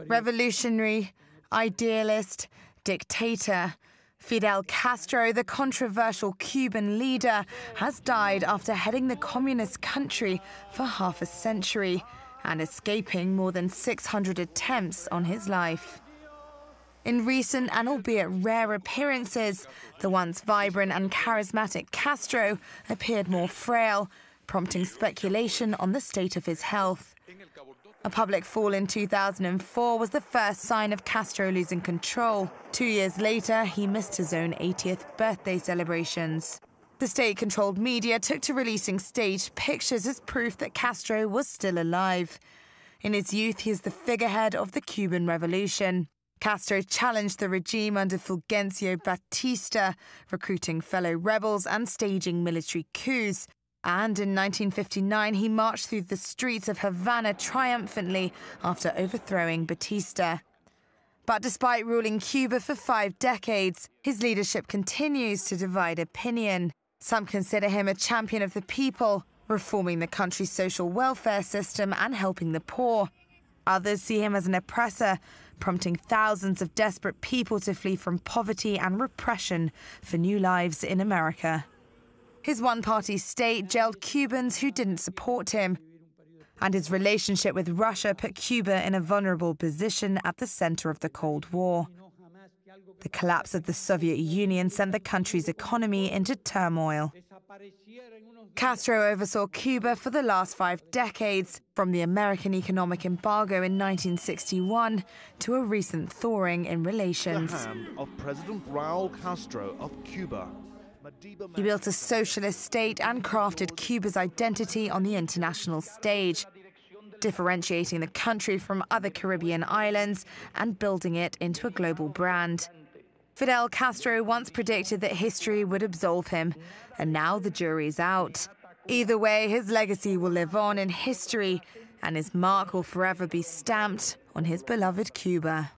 Revolutionary, idealist, dictator. Fidel Castro, the controversial Cuban leader, has died after heading the communist country for half a century and escaping more than 600 attempts on his life. In recent and albeit rare appearances, the once vibrant and charismatic Castro appeared more frail, prompting speculation on the state of his health. A public fall in 2004 was the first sign of Castro losing control. 2 years later, he missed his own 80th birthday celebrations. The state-controlled media took to releasing staged pictures as proof that Castro was still alive. In his youth, he is the figurehead of the Cuban Revolution. Castro challenged the regime under Fulgencio Batista, recruiting fellow rebels and staging military coups. And in 1959, he marched through the streets of Havana triumphantly after overthrowing Batista. But despite ruling Cuba for 5 decades, his leadership continues to divide opinion. Some consider him a champion of the people, reforming the country's social welfare system and helping the poor. Others see him as an oppressor, prompting thousands of desperate people to flee from poverty and repression for new lives in America. His one-party state jailed Cubans who didn't support him, and his relationship with Russia put Cuba in a vulnerable position at the center of the Cold War. The collapse of the Soviet Union sent the country's economy into turmoil. Castro oversaw Cuba for the last 5 decades, from the American economic embargo in 1961 to a recent thawing in relations. The hand of President Raúl Castro of Cuba. He built a socialist state and crafted Cuba's identity on the international stage, differentiating the country from other Caribbean islands and building it into a global brand. Fidel Castro once predicted that history would absolve him, and now the jury's out. Either way, his legacy will live on in history, and his mark will forever be stamped on his beloved Cuba.